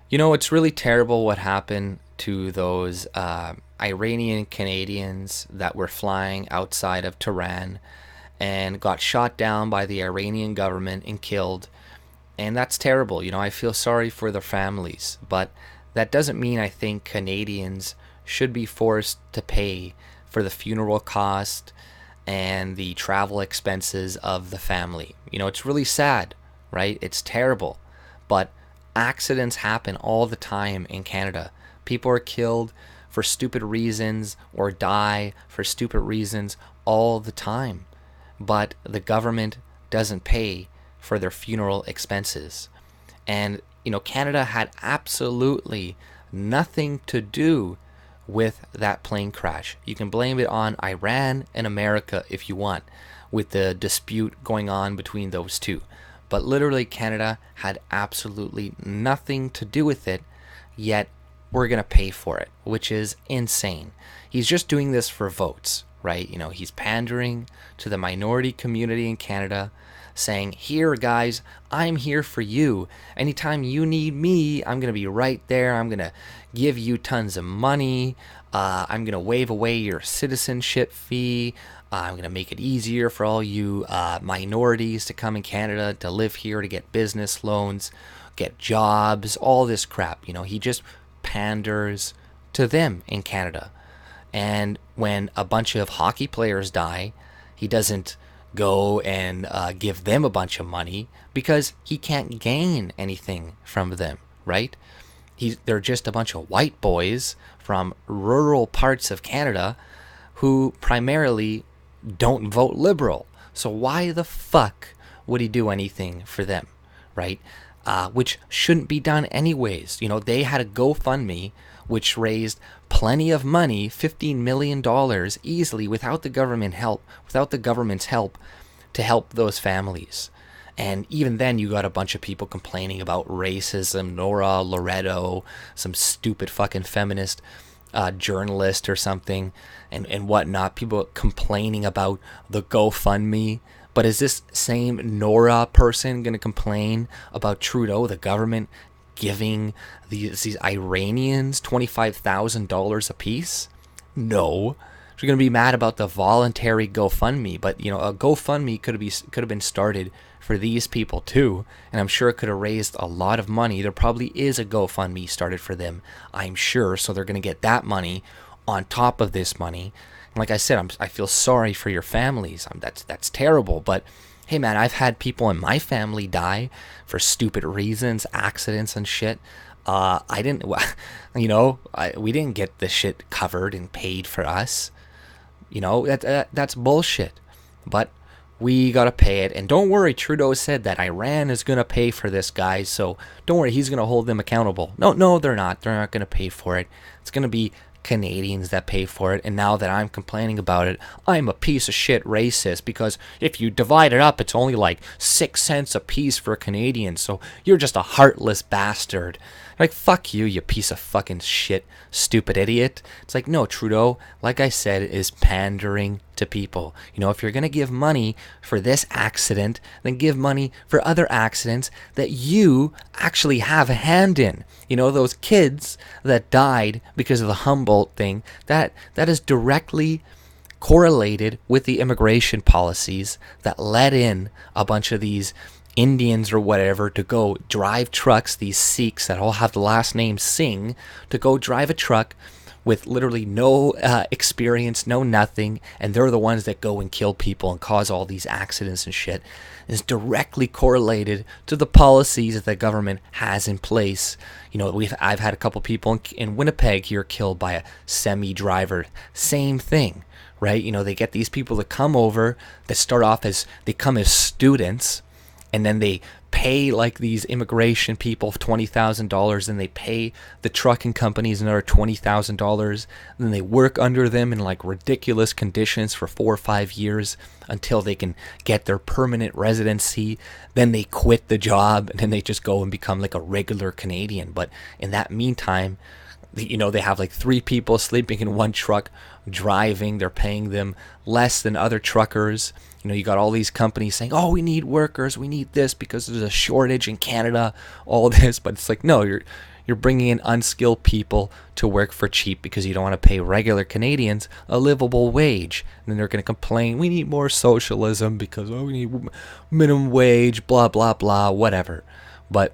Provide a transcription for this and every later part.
You know, it's really terrible what happened to those Iranian Canadians that were flying outside of Tehran and got shot down by the Iranian government and killed. And that's terrible. You know, I feel sorry for their families. But that doesn't mean I think Canadians should be forced to pay for the funeral cost and the travel expenses of the family. You know, it's really sad, right? It's terrible. But accidents happen all the time in Canada. People are killed for stupid reasons or die for stupid reasons all the time. But the government doesn't pay for their funeral expenses. And, you know, Canada had absolutely nothing to do with that plane crash. You can blame it on Iran and America if you want, with the dispute going on between those two. But literally, Canada had absolutely nothing to do with it, yet we're going to pay for it, which is insane. He's just doing this for votes, right? You know, he's pandering to the minority community in Canada, saying, here, guys, I'm here for you. Anytime you need me, I'm going to be right there. I'm going to give you tons of money. I'm going to waive away your citizenship fee. I'm going to make it easier for all you minorities to come in Canada, to live here, to get business loans, get jobs, all this crap. You know, he just panders to them in Canada. And when a bunch of hockey players die, he doesn't go and give them a bunch of money because he can't gain anything from them, right? They're just a bunch of white boys from rural parts of Canada who primarily don't vote liberal. So why the fuck would he do anything for them, right? Which shouldn't be done anyways. You know, they had a GoFundMe which raised plenty of money, $15 million easily without the government's help to help those families. And even then, you got a bunch of people complaining about racism, Nora, Loretto, some stupid fucking feminist journalist or something, and whatnot. People complaining about the GoFundMe. But is this same Nora person going to complain about Trudeau, the government, giving these Iranians $25,000 apiece? No. They're going to be mad about the voluntary GoFundMe, but you know, a GoFundMe could have been started for these people too, and I'm sure it could have raised a lot of money. There probably is a GoFundMe started for them, I'm sure, so they're going to get that money on top of this money. And like I said, I feel sorry for your families. That's terrible, but hey man, I've had people in my family die for stupid reasons, accidents and shit. I didn't, you know, we didn't get the shit covered and paid for us. You know, that's bullshit. But we gotta pay it. And don't worry, Trudeau said that Iran is gonna pay for this, guys. So don't worry, he's gonna hold them accountable. No, they're not. They're not gonna pay for it. It's gonna be Canadians that pay for it. And now that I'm complaining about it, I'm a piece of shit racist because if you divide it up, it's only like 6 cents a piece for Canadians. So you're just a heartless bastard. Like, fuck you, you piece of fucking shit, stupid idiot. It's like, no, Trudeau, like I said, is pandering to people. You know, if you're going to give money for this accident, then give money for other accidents that you actually have a hand in. You know, those kids that died because of the Humboldt thing, that is directly correlated with the immigration policies that led in a bunch of these Indians or whatever to go drive trucks, these Sikhs that all have the last name Singh, to go drive a truck with literally no experience, no nothing, and they're the ones that go and kill people and cause all these accidents and shit, is directly correlated to the policies that the government has in place. You know, I've had a couple people in Winnipeg here killed by a semi-driver. Same thing, right? You know, they get these people to come over that start off as, they come as students, and then they pay like these immigration people $20,000, and they pay the trucking companies another $20,000. Then they work under them in like ridiculous conditions for 4 or 5 years until they can get their permanent residency. Then they quit the job, and then they just go and become like a regular Canadian. But in that meantime, you know, they have like 3 people sleeping in one truck driving. They're paying them less than other truckers. You know, you got all these companies saying, oh, we need workers, we need this because there's a shortage in Canada, all this. But it's like, no, You're bringing in unskilled people to work for cheap because you don't want to pay regular Canadians a livable wage. And then they're going to complain, we need more socialism because we need minimum wage, blah, blah, blah, whatever. But,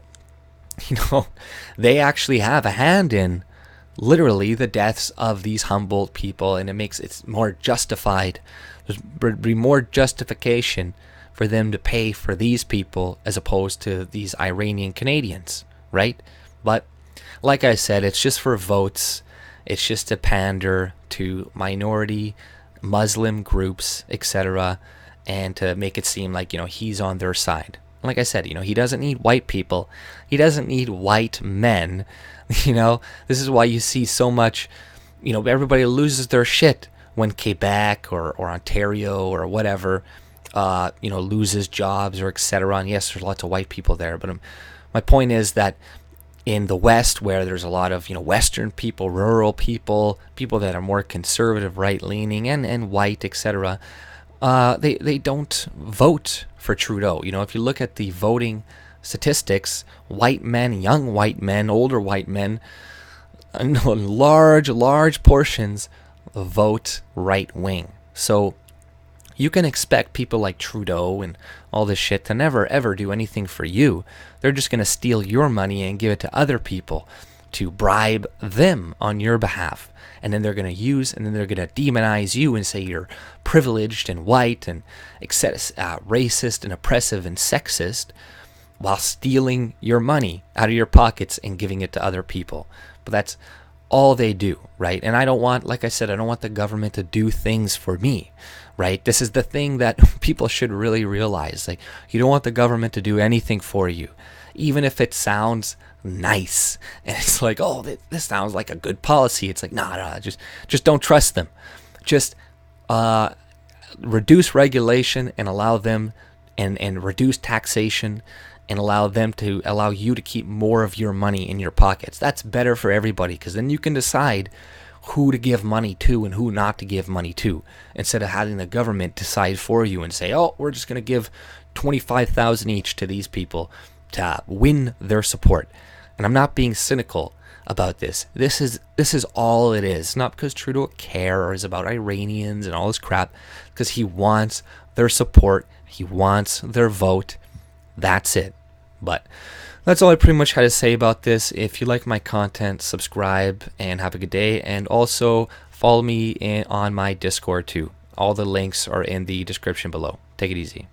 they actually have a hand in literally the deaths of these humbled people, and it's more justified. There'd be more justification for them to pay for these people as opposed to these Iranian Canadians, right? But like I said, it's just for votes. It's just to pander to minority Muslim groups, etc., and to make it seem like, he's on their side. Like I said, he doesn't need white people. He doesn't need white men. This is why you see so much, everybody loses their shit when Quebec or Ontario or whatever, loses jobs or etc. And yes, there's lots of white people there. But my point is that in the West, where there's a lot of, Western people, rural people, people that are more conservative, right-leaning, and white, etc., they don't vote for Trudeau. If you look at the voting statistics, white men, young white men, older white men, large portions vote right-wing. So you can expect people like Trudeau and all this shit to never ever do anything for you. They're just going to steal your money and give it to other people to bribe them on your behalf. And then they're going to demonize you and say you're privileged and white and racist and oppressive and sexist, while stealing your money out of your pockets and giving it to other people. But that's all they do, right? And I don't want, like I said, I don't want the government to do things for me, right? This is the thing that people should really realize. Like, you don't want the government to do anything for you, even if it sounds nice. And it's like, oh, this sounds like a good policy. It's like, nah, just don't trust them. Just reduce regulation and allow them and reduce taxation and allow you to keep more of your money in your pockets. That's better for everybody, because then you can decide who to give money to and who not to give money to, instead of having the government decide for you and say, oh, we're just going to give $25,000 each to these people to win their support. And I'm not being cynical about this. This is all it is. Not because Trudeau cares or is about Iranians and all this crap, because he wants their support. He wants their vote. That's it. But that's all I pretty much had to say about this. If you like my content, subscribe and have a good day. And also follow me on my Discord too. All the links are in the description below. Take it easy.